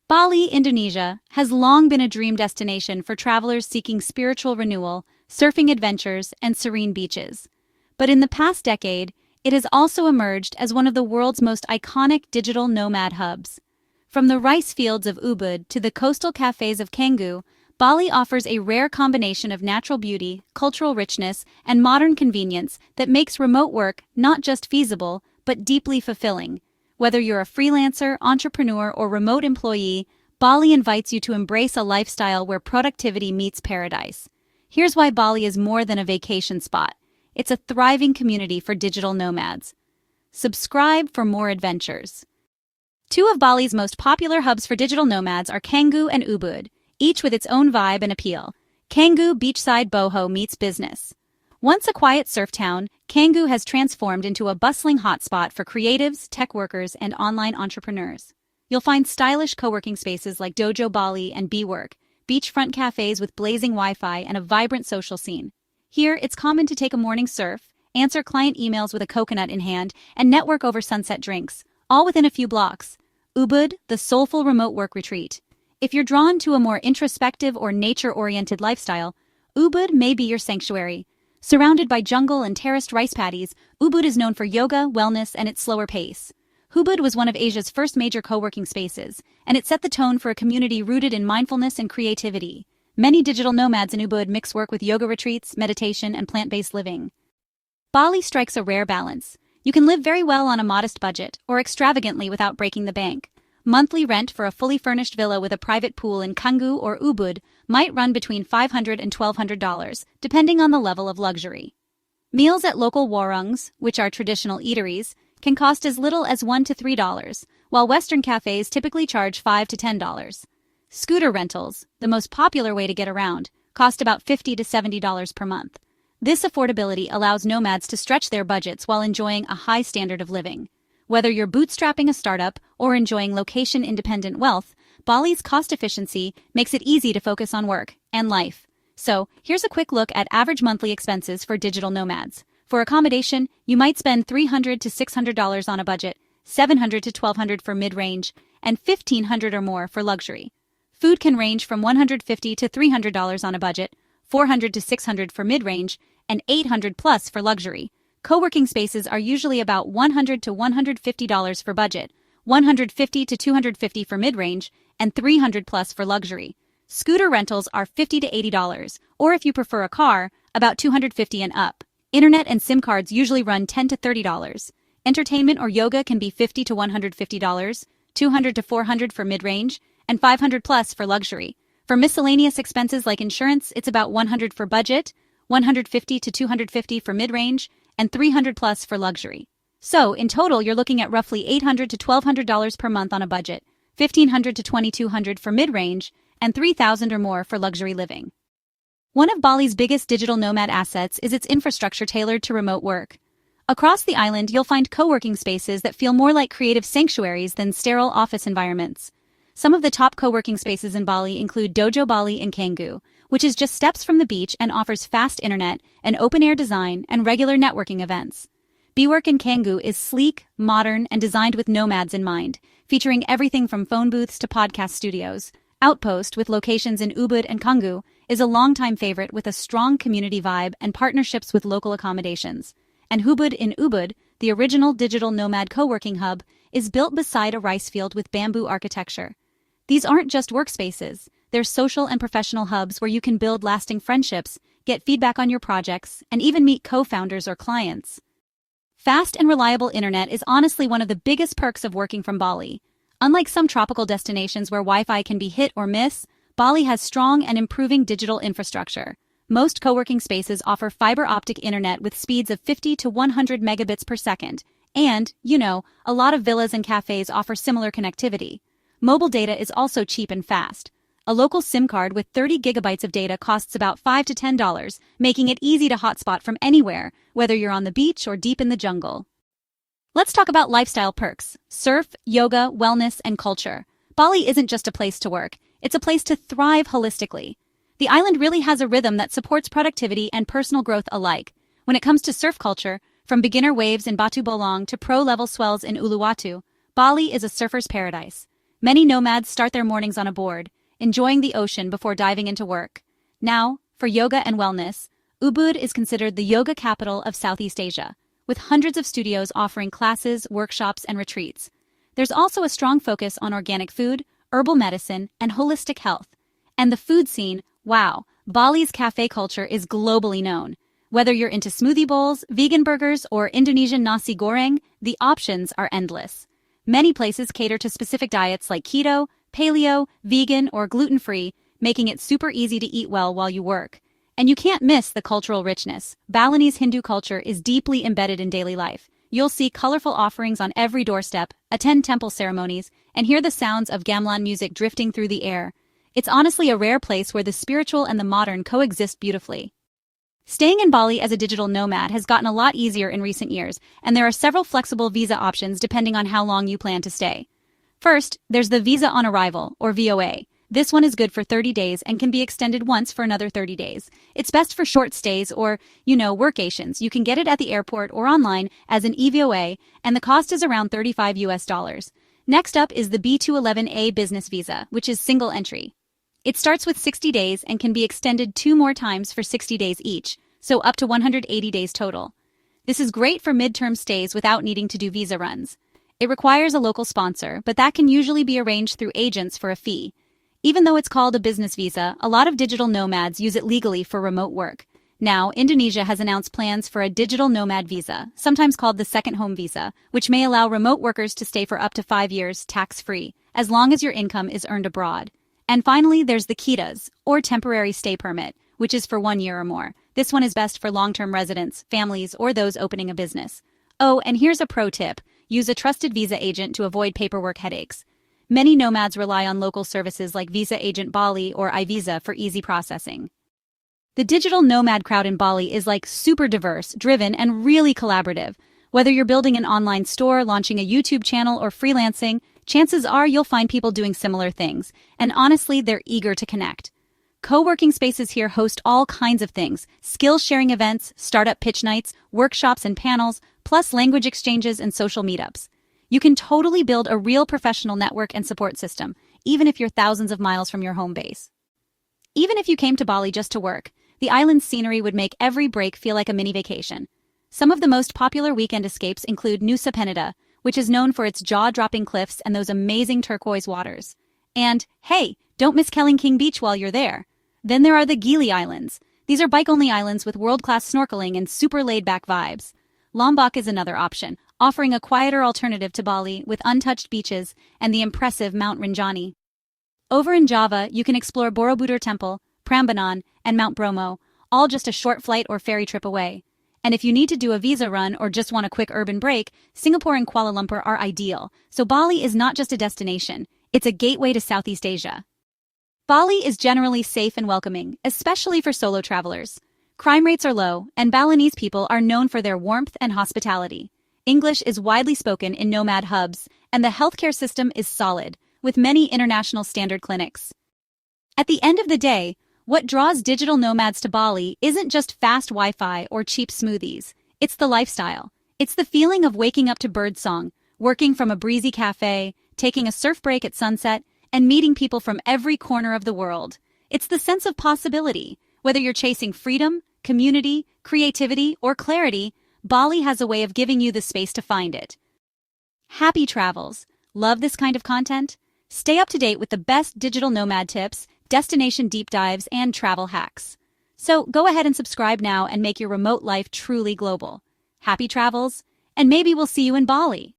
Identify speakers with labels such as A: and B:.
A: Bali, Indonesia, has long been a dream destination for travelers seeking spiritual renewal, surfing adventures, and serene beaches. But in the past decade, it has also emerged as one of the world's most iconic digital nomad hubs. From the rice fields of Ubud to the coastal cafes of Canggu, Bali offers a rare combination of natural beauty, cultural richness, and modern convenience that makes remote work not just feasible, but deeply fulfilling. Whether you're a freelancer, entrepreneur, or remote employee, Bali invites you to embrace a lifestyle where productivity meets paradise. Here's why Bali is more than a vacation spot. It's a thriving community for digital nomads. Subscribe for more adventures. Two of Bali's most popular hubs for digital nomads are Canggu and Ubud, each with its own vibe and appeal. Canggu beachside boho meets business. Once a quiet surf town, Canggu has transformed into a bustling hotspot for creatives, tech workers, and online entrepreneurs. You'll find stylish co-working spaces like Dojo Bali and BeWork, beachfront cafes with blazing Wi-Fi, and a vibrant social scene. Here, it's common to take a morning surf, answer client emails with a coconut in hand, and network over sunset drinks, all within a few blocks. Ubud, the soulful remote work retreat. If you're drawn to a more introspective or nature-oriented lifestyle, Ubud may be your sanctuary. Surrounded by jungle and terraced rice paddies, Ubud is known for yoga, wellness, and its slower pace. Ubud was one of Asia's first major co-working spaces, and it set the tone for a community rooted in mindfulness and creativity. Many digital nomads in Ubud mix work with yoga retreats, meditation, and plant-based living. Bali strikes a rare balance. You can live very well on a modest budget, or extravagantly without breaking the bank. Monthly rent for a fully furnished villa with a private pool in Canggu or Ubud might run between $500 and $1,200, depending on the level of luxury. Meals at local warongs, which are traditional eateries, can cost as little as $1 to $3, while Western cafes typically charge $5 to $10. Scooter rentals, the most popular way to get around, cost about $50 to $70 per month. This affordability allows nomads to stretch their budgets while enjoying a high standard of living. Whether you're bootstrapping a startup or enjoying location-independent wealth, Bali's cost efficiency makes it easy to focus on work and life. So, here's a quick look at average monthly expenses for digital nomads. For accommodation, you might spend $300 to $600 on a budget, $700 to $1,200 for mid-range, and $1,500 or more for luxury. Food can range from $150 to $300 on a budget, $400 to $600 for mid-range, and $800 plus for luxury. Co-working spaces are usually about $100 to $150 for budget, $150 to $250 for mid-range, and $300 plus for luxury. Scooter rentals are $50 to $80, or if you prefer a car, about $250 and up. Internet and SIM cards usually run $10 to $30. Entertainment or yoga can be $50 to $150, $200 to $400 for mid-range, and $500 plus for luxury. For miscellaneous expenses like insurance, it's about $100 for budget, $150 to $250 for mid-range, and $300 plus for luxury. So, in total, you're looking at roughly $800 to $1,200 per month on a budget, $1,500 to $2,200 for mid-range, and $3,000 or more for luxury living. One of Bali's biggest digital nomad assets is its infrastructure tailored to remote work. Across the island, you'll find co-working spaces that feel more like creative sanctuaries than sterile office environments. Some of the top co-working spaces in Bali include Dojo Bali in Canggu, which is just steps from the beach and offers fast internet, an open-air design, and regular networking events. BeWork in Canggu is sleek, modern, and designed with nomads in mind, featuring everything from phone booths to podcast studios. Outpost, with locations in Ubud and Canggu, is a longtime favorite with a strong community vibe and partnerships with local accommodations. And Ubud in Ubud, the original digital nomad co-working hub, is built beside a rice field with bamboo architecture. These aren't just workspaces. They're social and professional hubs where you can build lasting friendships, get feedback on your projects, and even meet co-founders or clients. Fast and reliable internet is honestly one of the biggest perks of working from Bali. Unlike some tropical destinations where Wi-Fi can be hit or miss, Bali has strong and improving digital infrastructure. Most co-working spaces offer fiber optic internet with speeds of 50 to 100 megabits per second, and, a lot of villas and cafes offer similar connectivity. Mobile data is also cheap and fast. A local SIM card with 30 gigabytes of data costs about $5 to $10, making it easy to hotspot from anywhere, whether you're on the beach or deep in the jungle. Let's talk about lifestyle perks: surf, yoga, wellness, and culture. Bali isn't just a place to work, it's a place to thrive holistically. The island really has a rhythm that supports productivity and personal growth alike. When it comes to surf culture, from beginner waves in Batu Bolong to pro-level swells in Uluwatu, Bali is a surfer's paradise. Many nomads start their mornings on a board, enjoying the ocean before diving into work. Now, for yoga and wellness, Ubud is considered the yoga capital of Southeast Asia, with hundreds of studios offering classes, workshops, and retreats. There's also a strong focus on organic food, herbal medicine, and holistic health. And the food scene, wow, Bali's cafe culture is globally known. Whether you're into smoothie bowls, vegan burgers, or Indonesian nasi goreng, the options are endless. Many places cater to specific diets like keto, paleo, vegan, or gluten-free, making it super easy to eat well while you work. And you can't miss the cultural richness. Balinese Hindu culture is deeply embedded in daily life. You'll see colorful offerings on every doorstep, attend temple ceremonies, and hear the sounds of gamelan music drifting through the air. It's honestly a rare place where the spiritual and the modern coexist beautifully. Staying in Bali as a digital nomad has gotten a lot easier in recent years, and there are several flexible visa options depending on how long you plan to stay. First, there's the Visa on Arrival, or VOA. This one is good for 30 days and can be extended once for another 30 days. It's best for short stays or, workations. You can get it at the airport or online as an EVOA, and the cost is around $35. Next up is the B211A Business Visa, which is single entry. It starts with 60 days and can be extended 2 more times for 60 days each, so up to 180 days total. This is great for midterm stays without needing to do visa runs. It requires a local sponsor, but that can usually be arranged through agents for a fee. Even though it's called a business visa, a lot of digital nomads use it legally for remote work. Now, Indonesia has announced plans for a digital nomad visa, sometimes called the second home visa, which may allow remote workers to stay for up to 5 years tax-free, as long as your income is earned abroad. And finally, there's the KITAs, or temporary stay permit, which is for 1 year or more. This one is best for long-term residents, families, or those opening a business. Oh, and here's a pro tip. Use a trusted visa agent to avoid paperwork headaches. Many nomads rely on local services like Visa Agent Bali or iVisa for easy processing. The digital nomad crowd in Bali is like super diverse, driven, and really collaborative. Whether you're building an online store, launching a YouTube channel, or freelancing, chances are you'll find people doing similar things, and honestly, they're eager to connect. Co-working spaces here host all kinds of things: skill-sharing events, startup pitch nights, workshops and panels, plus language exchanges and social meetups. You can totally build a real professional network and support system, even if you're thousands of miles from your home base. Even if you came to Bali just to work, the island's scenery would make every break feel like a mini vacation. Some of the most popular weekend escapes include Nusa Penida, which is known for its jaw-dropping cliffs and those amazing turquoise waters. And, hey, don't miss Keling King Beach while you're there. Then there are the Gili Islands. These are bike-only islands with world-class snorkeling and super laid-back vibes. Lombok is another option, offering a quieter alternative to Bali with untouched beaches and the impressive Mount Rinjani. Over in Java, you can explore Borobudur Temple, Prambanan, and Mount Bromo, all just a short flight or ferry trip away. And if you need to do a visa run or just want a quick urban break, Singapore and Kuala Lumpur are ideal. So Bali is not just a destination, it's a gateway to Southeast Asia. Bali is generally safe and welcoming, especially for solo travelers. Crime rates are low, and Balinese people are known for their warmth and hospitality. English is widely spoken in nomad hubs, and the healthcare system is solid, with many international standard clinics. At the end of the day, what draws digital nomads to Bali isn't just fast Wi-Fi or cheap smoothies. It's the lifestyle. It's the feeling of waking up to birdsong, working from a breezy cafe, taking a surf break at sunset, and meeting people from every corner of the world. It's the sense of possibility. Whether you're chasing freedom, community, creativity, or clarity, Bali has a way of giving you the space to find it. Happy travels! Love this kind of content? Stay up to date with the best digital nomad tips, destination deep dives, and travel hacks. So go ahead and subscribe now and make your remote life truly global. Happy travels, and maybe we'll see you in Bali!